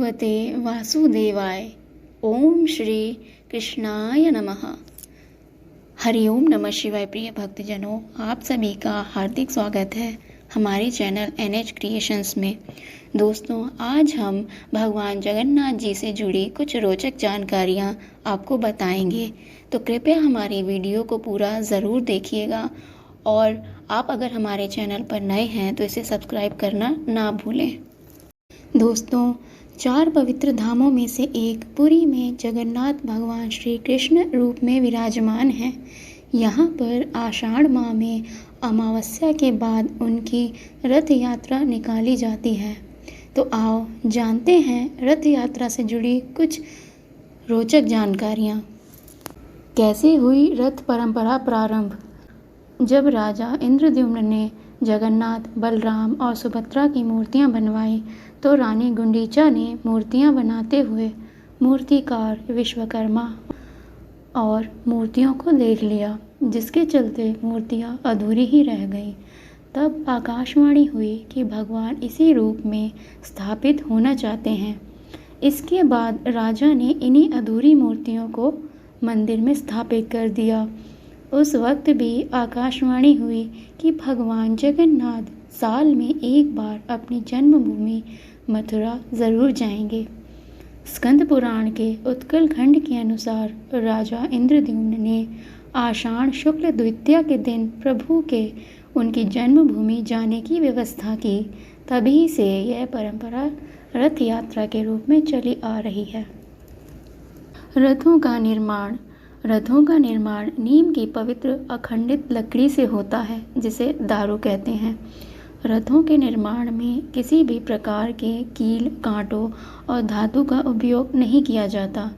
भगवते वासुदेवाय। ओम श्री कृष्णाय नमः। हरिओम नमः शिवाय। प्रिय भक्तजनों, आप सभी का हार्दिक स्वागत है हमारे चैनल NH क्रिएशंस में। दोस्तों, आज हम भगवान जगन्नाथ जी से जुड़ी कुछ रोचक जानकारियाँ आपको बताएंगे, तो कृपया हमारी वीडियो को पूरा ज़रूर देखिएगा। और आप अगर हमारे चैनल पर नए हैं तो इसे सब्सक्राइब करना ना भूलें। दोस्तों, 4 पवित्र धामों में से एक पुरी में जगन्नाथ भगवान श्री कृष्ण रूप में विराजमान हैं। यहाँ पर आषाढ़ माह में अमावस्या के बाद उनकी रथ यात्रा निकाली जाती है। तो आओ जानते हैं रथ यात्रा से जुड़ी कुछ रोचक जानकारियाँ। कैसे हुई रथ परंपरा प्रारंभ? जब राजा इंद्रद्युम्न ने जगन्नाथ, बलराम और सुभद्रा की मूर्तियां बनवाई तो रानी गुंडीचा ने मूर्तियां बनाते हुए मूर्तिकार विश्वकर्मा और मूर्तियों को देख लिया, जिसके चलते मूर्तियां अधूरी ही रह गईं। तब आकाशवाणी हुई कि भगवान इसी रूप में स्थापित होना चाहते हैं। इसके बाद राजा ने इन्हीं अधूरी मूर्तियों को मंदिर में स्थापित कर दिया। उस वक्त भी आकाशवाणी हुई कि भगवान जगन्नाथ साल में एक बार अपनी जन्मभूमि मथुरा ज़रूर जाएंगे। स्कंद पुराण के उत्कल खंड के अनुसार राजा इंद्रद्युम्न ने आषाढ़ शुक्ल द्वितीया के दिन प्रभु के उनकी जन्मभूमि जाने की व्यवस्था की। तभी से यह परंपरा रथ यात्रा के रूप में चली आ रही है। रथों का निर्माण नीम की पवित्र अखंडित लकड़ी से होता है, जिसे दारू कहते हैं। रथों के निर्माण में किसी भी प्रकार के कील, कांटों और धातु का उपयोग नहीं किया जाता।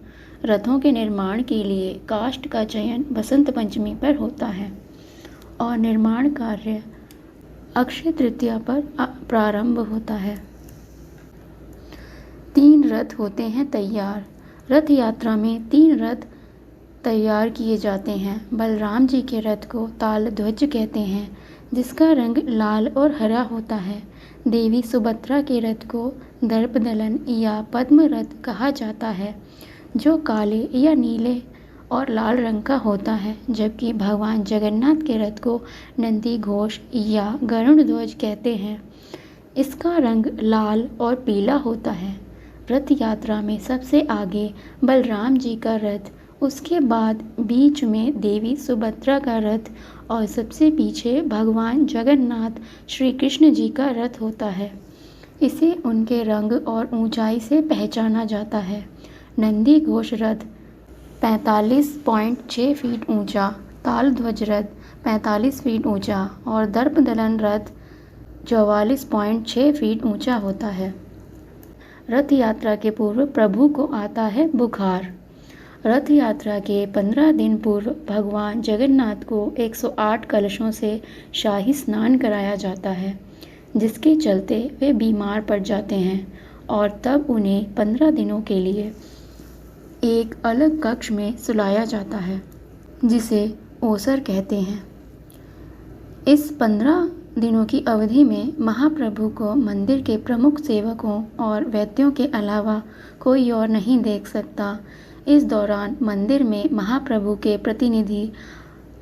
रथों के निर्माण के लिए काष्ठ का चयन बसंत पंचमी पर होता है और निर्माण कार्य अक्षय तृतीया पर प्रारंभ होता है। 3 रथ होते हैं तैयार। रथ यात्रा में 3 रथ तैयार किए जाते हैं। बलराम जी के रथ को ताल ध्वज कहते हैं, जिसका रंग लाल और हरा होता है। देवी सुभद्रा के रथ को दर्पदलन या पद्म रथ कहा जाता है, जो काले या नीले और लाल रंग का होता है। जबकि भगवान जगन्नाथ के रथ को नंदी घोष या गरुड़ ध्वज कहते हैं। इसका रंग लाल और पीला होता है। रथ यात्रा में सबसे आगे बलराम जी का रथ, उसके बाद बीच में देवी सुभद्रा का रथ और सबसे पीछे भगवान जगन्नाथ श्री कृष्ण जी का रथ होता है। इसे उनके रंग और ऊंचाई से पहचाना जाता है। नंदी घोष रथ 45.6 फीट ऊंचा, ताल ध्वज रथ 45 फीट ऊंचा और दर्पदलन रथ 44.6 फीट ऊंचा होता है। रथ यात्रा के पूर्व प्रभु को आता है बुखार। रथ यात्रा के 15 दिन पूर्व भगवान जगन्नाथ को 108 कलशों से शाही स्नान कराया जाता है, जिसके चलते वे बीमार पड़ जाते हैं और तब उन्हें 15 दिनों के लिए एक अलग कक्ष में सुलाया जाता है, जिसे ओसर कहते हैं। इस 15 दिनों की अवधि में महाप्रभु को मंदिर के प्रमुख सेवकों और वैद्यों के अलावा कोई और नहीं देख सकता। इस दौरान मंदिर में महाप्रभु के प्रतिनिधि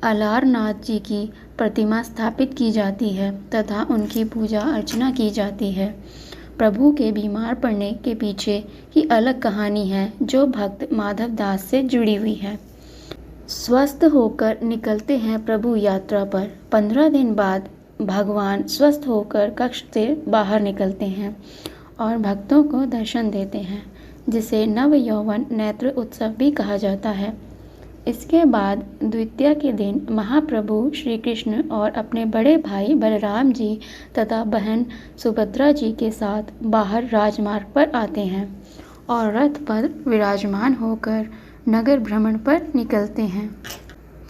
अलारनाथ जी की प्रतिमा स्थापित की जाती है तथा उनकी पूजा अर्चना की जाती है। प्रभु के बीमार पड़ने के पीछे की अलग कहानी है, जो भक्त माधव दास से जुड़ी हुई है। स्वस्थ होकर निकलते हैं प्रभु यात्रा पर। 15 दिन बाद भगवान स्वस्थ होकर कक्ष से बाहर निकलते हैं और भक्तों को दर्शन देते हैं, जिसे नव यौवन नेत्र उत्सव भी कहा जाता है। इसके बाद द्वितीया के दिन महाप्रभु श्री कृष्ण और अपने बड़े भाई बलराम जी तथा बहन सुभद्रा जी के साथ बाहर राजमार्ग पर आते हैं और रथ पर विराजमान होकर नगर भ्रमण पर निकलते हैं।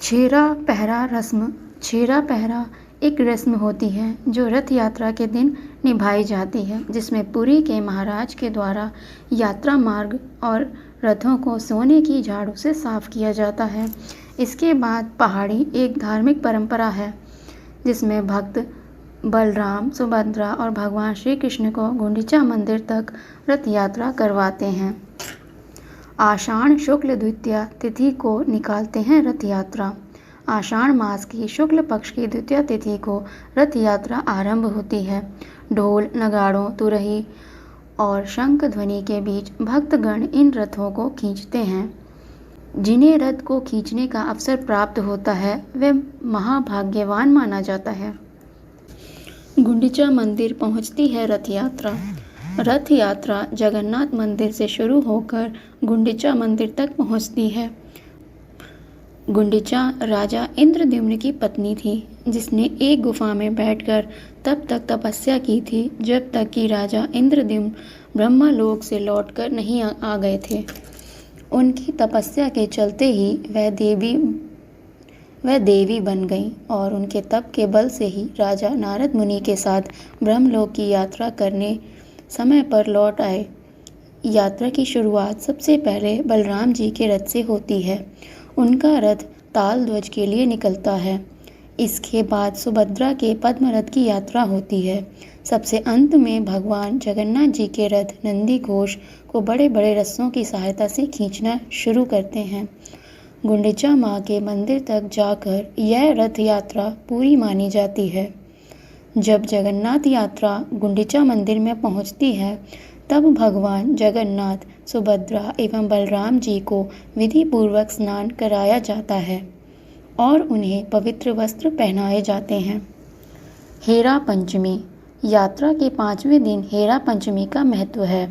छेरा पहरा रस्म। छेरा पहरा एक रस्म होती है जो रथ यात्रा के दिन निभाई जाती है, जिसमें पुरी के महाराज के द्वारा यात्रा मार्ग और रथों को सोने की झाड़ू से साफ किया जाता है। इसके बाद पहाड़ी एक धार्मिक परंपरा है, जिसमें भक्त बलराम, सुभद्रा और भगवान श्री कृष्ण को गुंडीचा मंदिर तक रथ यात्रा करवाते हैं। आषाढ़ शुक्ल द्वितीया तिथि को निकालते हैं रथ यात्रा। आषाढ़ मास की शुक्ल पक्ष की द्वितीया तिथि को रथ यात्रा आरंभ होती है। ढोल, नगाड़ों, तुरही और शंख ध्वनि के बीच भक्तगण इन रथों को खींचते हैं। जिन्हें रथ को खींचने का अवसर प्राप्त होता है वे महाभाग्यवान माना जाता है। गुंडीचा मंदिर पहुंचती है रथ यात्रा। रथ यात्रा जगन्नाथ मंदिर से शुरू होकर गुंडीचा मंदिर तक पहुंचती है। गुंडीचा राजा इंद्रद्युम्न की पत्नी थी, जिसने एक गुफा में बैठकर तब तक तपस्या की थी जब तक कि राजा इंद्रद्युम्न ब्रह्मलोक से लौटकर नहीं आ गए थे। उनकी तपस्या के चलते ही वह देवी बन गईं और उनके तप के बल से ही राजा नारद मुनि के साथ ब्रह्मलोक की यात्रा करने समय पर लौट आए। यात्रा की शुरुआत सबसे पहले बलराम जी के रथ से होती है। उनका रथ ताल ध्वज के लिए निकलता है। इसके बाद सुभद्रा के पद्म रथ की यात्रा होती है। सबसे अंत में भगवान जगन्नाथ जी के रथ नंदी घोष को बड़े बड़े रस्सों की सहायता से खींचना शुरू करते हैं। गुंडीचा माँ के मंदिर तक जाकर यह रथ यात्रा पूरी मानी जाती है। जब जगन्नाथ यात्रा गुंडीचा मंदिर में पहुँचती है तब भगवान जगन्नाथ, सुभद्रा एवं बलराम जी को विधि पूर्वक स्नान कराया जाता है और उन्हें पवित्र वस्त्र पहनाए जाते हैं। हेरा पंचमी। यात्रा के 5वें दिन हेरा पंचमी का महत्व है।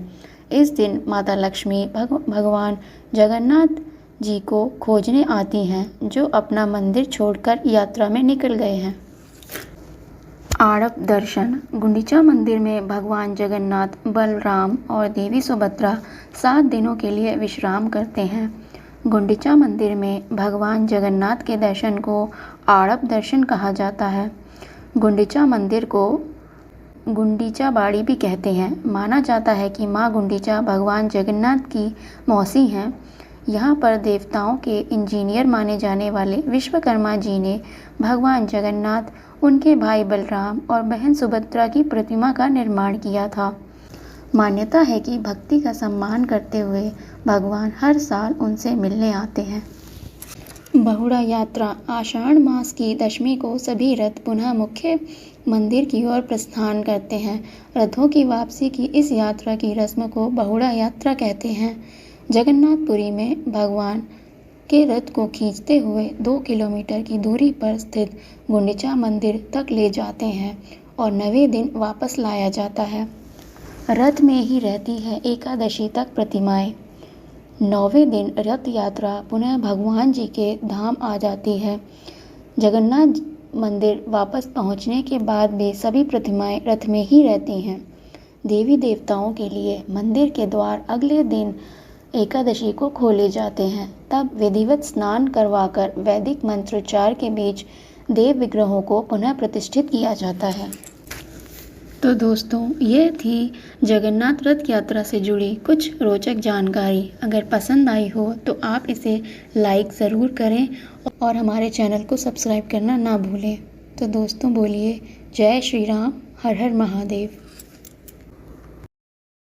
इस दिन माता लक्ष्मी भगवान जगन्नाथ जी को खोजने आती हैं, जो अपना मंदिर छोड़कर यात्रा में निकल गए हैं। आड़प दर्शन। गुंडीचा मंदिर में भगवान जगन्नाथ, बलराम और देवी सुभद्रा 7 दिनों के लिए विश्राम करते हैं। गुंडीचा मंदिर में भगवान जगन्नाथ के दर्शन को आड़प दर्शन कहा जाता है। गुंडीचा मंदिर को गुंडीचा बाड़ी भी कहते हैं। माना जाता है कि माँ गुंडीचा भगवान जगन्नाथ की मौसी हैं। यहाँ पर देवताओं के इंजीनियर माने जाने वाले विश्वकर्मा जी ने भगवान जगन्नाथ, उनके भाई बलराम और बहन सुभद्रा की प्रतिमा का निर्माण किया था। मान्यता है कि भक्ति का सम्मान करते हुए भगवान हर साल उनसे मिलने आते हैं। बहुड़ा यात्रा। आषाढ़ मास की दशमी को सभी रथ पुनः मुख्य मंदिर की ओर प्रस्थान करते हैं। रथों की वापसी की इस यात्रा की रस्म को बहुड़ा यात्रा कहते हैं। जगन्नाथपुरी में भगवान के रथ को खींचते हुए 2 किलोमीटर की दूरी पर स्थित गुंडीचा मंदिर तक ले जाते हैं और 9वें दिन वापस लाया जाता है। रथ में ही रहती है एकादशी तक प्रतिमाएं। 9वें दिन रथ यात्रा पुनः भगवान जी के धाम आ जाती है। जगन्नाथ मंदिर वापस पहुंचने के बाद भी सभी प्रतिमाएं रथ में ही रहती हैं। देवी देवताओं के लिए मंदिर के द्वार अगले दिन एकादशी को खोले जाते हैं। तब विधिवत स्नान करवाकर वैदिक मंत्रोच्चार के बीच देव विग्रहों को पुनः प्रतिष्ठित किया जाता है। तो दोस्तों, ये थी जगन्नाथ रथ यात्रा से जुड़ी कुछ रोचक जानकारी। अगर पसंद आई हो तो आप इसे लाइक ज़रूर करें और हमारे चैनल को सब्सक्राइब करना ना भूलें। तो दोस्तों, बोलिए जय श्री राम, हर हर महादेव।